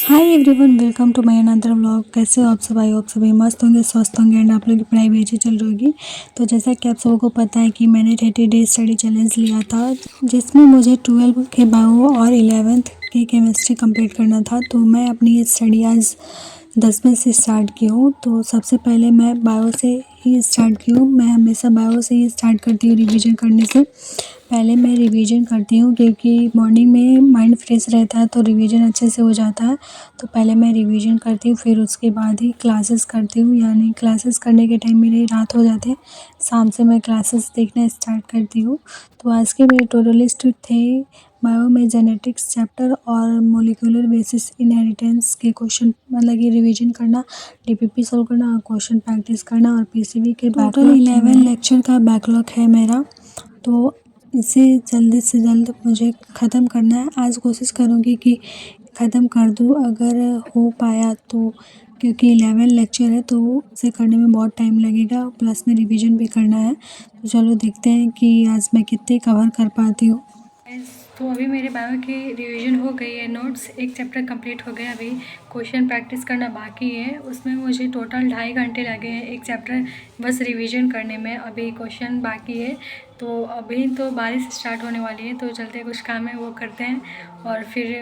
Hi everyone, welcome to my another vlog. कैसे हो आप सब? आई होप सभी मस्त होंगे, स्वस्थ होंगे एंड आप लोग की पढ़ाई भी अच्छी चल रही होगी। तो जैसा कि आप सबको पता है कि मैंने 30 डेज स्टडी चैलेंज लिया था, जिसमें मुझे 12 के बायो और 11th की केमिस्ट्री कंप्लीट करना था। तो मैं अपनी ये स्टडी आज 10 बजे से स्टार्ट की हूँ। तो सबसे पहले मैं बायो से ही स्टार्ट की हूँ। मैं हमेशा बायो से ही स्टार्ट करती हूँ रिवीजन करने से पहले। मैं रिवीजन करती हूँ क्योंकि मॉर्निंग में माइंड फ्रेश रहता है तो रिवीजन अच्छे से हो जाता है। तो पहले मैं रिवीजन करती हूँ, फिर उसके बाद ही क्लासेस करती हूँ। यानी क्लासेस करने के टाइम मेरे रात हो जाते हैं, शाम से मैं क्लासेस देखना स्टार्ट करती हूँ। तो आज के मेरे टोटलिस्ट थे बायो में जेनेटिक्स चैप्टर और मोलिकुलर बेसिस इनहेरिटेंस के क्वेश्चन, मतलब कि रिवीजन करना, डीपीपी सॉल्व करना और क्वेश्चन प्रैक्टिस करना और पीसीबी के टोटल 11 लेक्चर का बैकलॉग है मेरा। तो इसे जल्दी से जल्द मुझे ख़त्म करना है। आज कोशिश करूँगी कि ख़त्म कर दूँ अगर हो पाया तो, क्योंकि 11 लेक्चर है तो उसे करने में बहुत टाइम लगेगा, प्लस में रिवीजन भी करना है। तो चलो देखते हैं कि आज मैं कितने कवर कर पाती हूँ। तो अभी मेरे बायो की रिवीजन हो गई है, नोट्स एक चैप्टर कंप्लीट हो गया। अभी क्वेश्चन प्रैक्टिस करना बाकी है, उसमें मुझे टोटल 2.5 घंटे लगे हैं एक चैप्टर बस रिवीजन करने में। अभी क्वेश्चन बाकी है। तो अभी तो बारिश स्टार्ट होने वाली है, तो चलते कुछ काम है वो करते हैं और फिर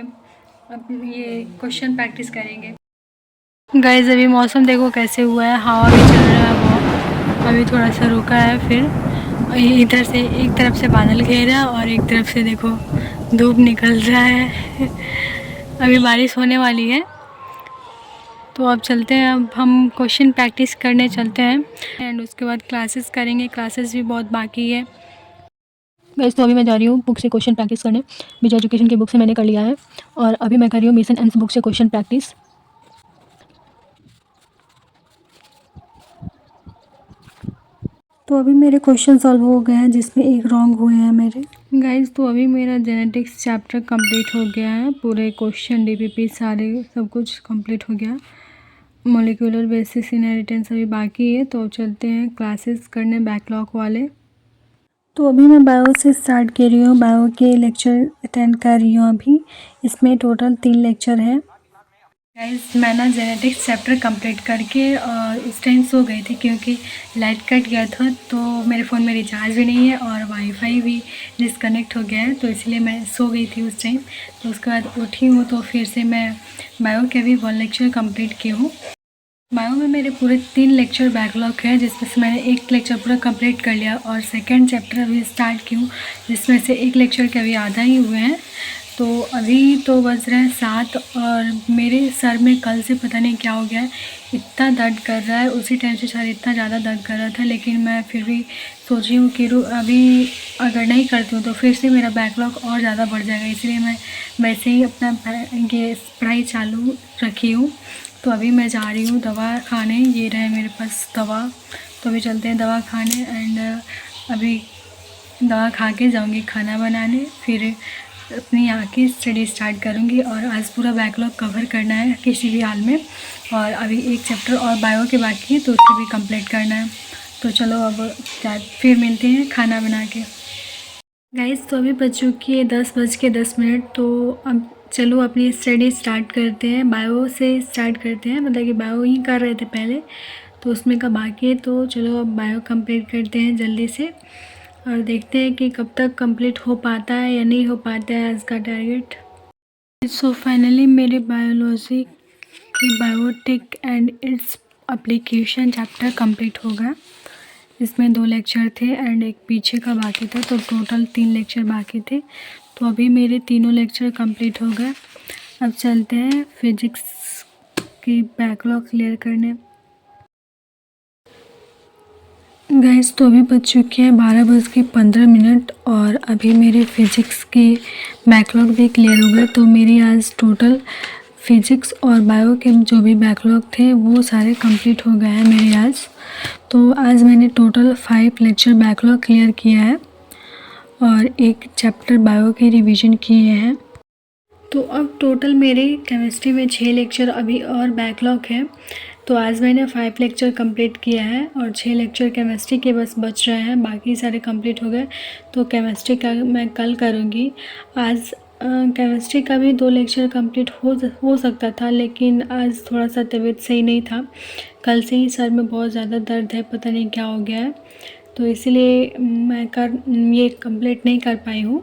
अब ये क्वेश्चन प्रैक्टिस करेंगे। गाइस अभी मौसम देखो कैसे हुआ है, हवा भी चल रहा है बहुत। अभी थोड़ा सा रुका है, फिर इधर से एक तरफ से बादल घेरा और एक तरफ से देखो धूप निकल रहा है। अभी बारिश होने वाली है। तो अब चलते हैं, अब हम क्वेश्चन प्रैक्टिस करने चलते हैं एंड उसके बाद क्लासेस करेंगे। क्लासेस भी बहुत बाकी है गाइस। तो अभी मैं जा रही हूँ बुक से क्वेश्चन प्रैक्टिस करने। विजय एजुकेशन की बुक से मैंने कर लिया है और अभी मैं कर रही हूँ मिशन एम्स बुक से क्वेश्चन प्रैक्टिस। तो अभी मेरे क्वेश्चन सॉल्व हो गए हैं, जिसमें एक रॉन्ग हुए हैं मेरे गाइस। तो अभी मेरा जेनेटिक्स चैप्टर कंप्लीट हो गया है, पूरे क्वेश्चन डीपीपी सारे सब कुछ कंप्लीट हो गया। मोलिकुलर बेसिस इनहेरिटेंस अभी बाकी है। तो चलते हैं क्लासेस करने बैकलॉग वाले। तो अभी मैं बायो से स्टार्ट कर रही हूँ, बायो के लेक्चर अटेंड कर रही हूँ अभी। इसमें टोटल 3 लेक्चर हैं गाइस। मैं ना जेनेटिक्स चैप्टर कंप्लीट करके इस टाइम सो गई थी क्योंकि लाइट कट गया था। तो मेरे फ़ोन में रिचार्ज भी नहीं है और वाईफाई भी डिसकनेक्ट हो गया है, तो इसलिए मैं सो गई थी उस टाइम। तो उसके बाद उठी हूँ तो फिर से मैं बायो के भी 1 लेक्चर कंप्लीट की हूँ। बायो में मेरे पूरे 3 लेक्चर बैकलॉग है, जिसमें से मैंने एक लेक्चर पूरा कंप्लीट कर लिया और सेकंड चैप्टर अभी स्टार्ट की हूँ, जिसमें से एक लेक्चर के अभी आधा ही हुए हैं। तो अभी तो बज रहे हैं 7 और मेरे सर में कल से पता नहीं क्या हो गया है, इतना दर्द कर रहा है। उसी टाइम से सर इतना ज़्यादा दर्द कर रहा था, लेकिन मैं फिर भी सोची हूँ कि अभी अगर नहीं करती हूँ तो फिर से मेरा बैकलॉग और ज़्यादा बढ़ जाएगा, इसलिए मैं वैसे ही अपना ये पढ़ाई चालू रखी हूँ। तो अभी मैं जा रही हूँ दवा खाने, ये रहे मेरे पास दवा। तो अभी चलते हैं दवा खाने एंड अभी दवा खा के जाऊँगी खाना बनाने, फिर अपनी यहाँ की स्टडी स्टार्ट करूँगी। और आज पूरा बैकलॉग कवर करना है किसी भी हाल में, और अभी एक चैप्टर और बायो के बाकी है तो उसको भी कंप्लीट करना है। तो चलो अब फिर मिलते हैं खाना बना के गाइस। तो अभी बज चुकी है 10:10। तो अब चलो अपनी स्टडी स्टार्ट करते हैं, बायो से स्टार्ट करते हैं। मतलब कि बायो ही कर रहे थे पहले, तो उसमें का बाकी है। तो चलो अब बायो कंप्लीट करते हैं जल्दी से और देखते हैं कि कब तक कंप्लीट हो पाता है या नहीं हो पाता है आज का टारगेट। सो फाइनली मेरे बायोलॉजी की biotic and its application chapter complete हो गया। इसमें 2 लेक्चर थे एंड एक पीछे का बाकी था, तो टोटल 3 लेक्चर बाकी थे। तो अभी मेरे तीनों लेक्चर कंप्लीट हो गए। अब चलते हैं फिजिक्स की बैकलॉग क्लियर करने गाइस। तो अभी बज चुके हैं 12:15 और अभी मेरे फिजिक्स की बैकलॉग भी क्लियर हो गए। तो मेरी आज टोटल फिजिक्स और बायो के जो भी बैकलॉग थे वो सारे कंप्लीट हो गए हैं मेरे आज। तो आज मैंने टोटल 5 लेक्चर बैकलॉग क्लियर किया है और एक चैप्टर बायो के रिवीजन किए हैं। तो अब टोटल मेरे केमिस्ट्री में 6 लेक्चर अभी और बैकलॉग है। तो आज मैंने 5 लेक्चर कंप्लीट किया है और 6 लेक्चर केमिस्ट्री के बस बच रहे हैं, बाकी सारे कंप्लीट हो गए। तो केमिस्ट्री का मैं कल करूँगी। आज केमिस्ट्री का भी 2 लेक्चर कंप्लीट हो सकता था, लेकिन आज थोड़ा सा तबीयत सही नहीं था। कल से ही सर में बहुत ज़्यादा दर्द है, पता नहीं क्या हो गया है, तो इसीलिए मैं ये कंप्लीट नहीं कर पाई हूँ।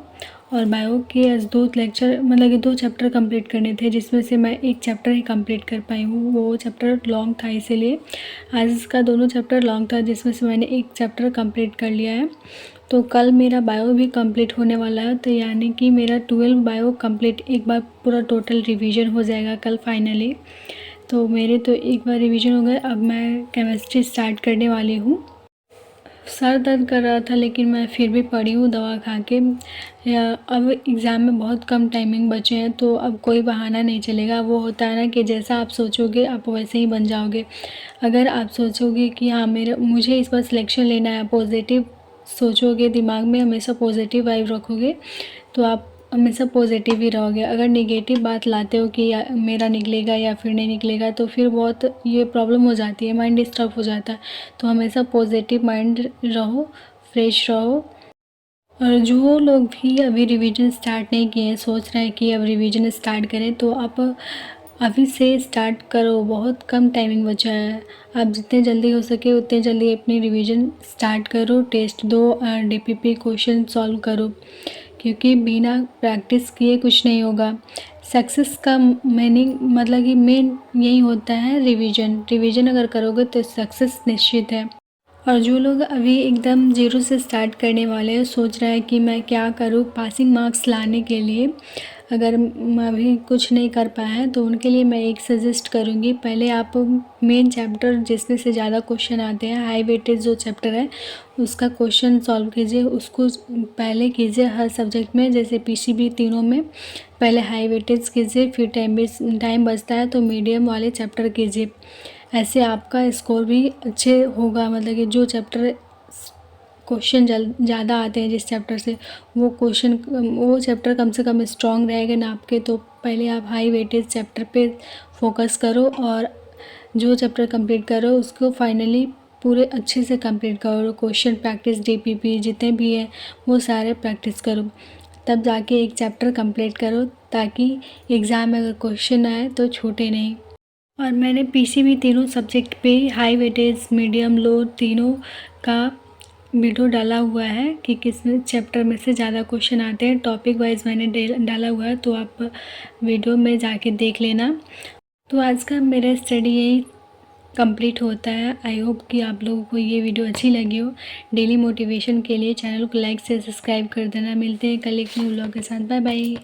और बायो के आज 2 लेक्चर मतलब कि 2 चैप्टर कंप्लीट करने थे, जिसमें से मैं 1 चैप्टर ही कंप्लीट कर पाई हूँ। वो चैप्टर लॉन्ग था, इसीलिए आज इसका दोनों चैप्टर लॉन्ग था, जिसमें से मैंने 1 चैप्टर कंप्लीट कर लिया है। तो कल मेरा बायो भी कंप्लीट होने वाला है, तो यानी कि मेरा 12 बायो कंप्लीट एक बार पूरा टोटल रिवीजन हो जाएगा कल फाइनली। तो मेरे तो एक बार रिवीजन हो गए, अब मैं केमिस्ट्री स्टार्ट करने वाली हूँ। सर दर्द कर रहा था, लेकिन मैं फिर भी पढ़ी हूँ दवा खा के। अब एग्ज़ाम में बहुत कम टाइमिंग बचे हैं, तो अब कोई बहाना नहीं चलेगा। वो होता है ना कि जैसा आप सोचोगे आप वैसे ही बन जाओगे। अगर आप सोचोगे कि हाँ मुझे इस बार सिलेक्शन लेना है, पॉजिटिव सोचोगे, दिमाग में हमेशा पॉजिटिव वाइब रखोगे, तो आप हमेशा पॉजिटिव ही रहोगे। अगर नेगेटिव बात लाते हो कि मेरा निकलेगा या फिर नहीं निकलेगा, तो फिर बहुत ये प्रॉब्लम हो जाती है, माइंड डिस्टर्ब हो जाता है। तो हमेशा पॉजिटिव माइंड रहो, फ्रेश रहो। और जो लोग भी अभी रिवीजन स्टार्ट नहीं किए हैं, सोच रहे हैं कि अब रिवीजन स्टार्ट करें, तो आप अभी से स्टार्ट करो, बहुत कम टाइमिंग बचा है। आप जितने जल्दी हो सके उतने जल्दी अपनी रिवीजन स्टार्ट करो, टेस्ट दो, डीपीपी क्वेश्चन सॉल्व करो, क्योंकि बिना प्रैक्टिस किए कुछ नहीं होगा। सक्सेस का मीनिंग मतलब कि मेन यही होता है रिवीजन अगर करोगे तो सक्सेस निश्चित है। और जो लोग अभी एकदम ज़ीरो से स्टार्ट करने वाले हैं, सोच रहे हैं कि मैं क्या करूं पासिंग मार्क्स लाने के लिए, अगर मैं अभी कुछ नहीं कर पाया है, तो उनके लिए मैं एक सजेस्ट करूंगी। पहले आप मेन चैप्टर जिसमें से ज़्यादा क्वेश्चन आते हैं, हाई वेटेज जो चैप्टर है उसका क्वेश्चन सॉल्व कीजिए, उसको पहले कीजिए हर सब्जेक्ट में। जैसे पीसीबी तीनों में पहले हाई वेटेज कीजिए, फिर टाइम बचता है तो मीडियम वाले चैप्टर कीजिए। ऐसे आपका स्कोर भी अच्छे होगा, मतलब कि जो चैप्टर क्वेश्चन ज़्यादा आते हैं जिस चैप्टर से, वो चैप्टर कम से कम स्ट्रॉन्ग रहेगा ना आपके। तो पहले आप हाई वेटेज चैप्टर पे फोकस करो, और जो चैप्टर कंप्लीट करो उसको फाइनली पूरे अच्छे से कंप्लीट करो। क्वेश्चन प्रैक्टिस, डीपीपी जितने भी हैं वो सारे प्रैक्टिस करो, तब जाके एक चैप्टर कंप्लीट करो, ताकि एग्ज़ाम में अगर क्वेश्चन आए तो छूटे नहीं। और मैंने पीसीबी तीनों सब्जेक्ट पे हाई वेटेज, मीडियम, लो तीनों का वीडियो डाला हुआ है कि किस चैप्टर में से ज़्यादा क्वेश्चन आते हैं। टॉपिक वाइज मैंने डाला हुआ है, तो आप वीडियो में जाके देख लेना। तो आज का मेरा स्टडी यही कंप्लीट होता है। आई होप कि आप लोगों को ये वीडियो अच्छी लगी हो। डेली मोटिवेशन के लिए चैनल को लाइक से सब्सक्राइब कर देना। मिलते हैं कल एक न्यू व्लॉग के साथ। Bye bye.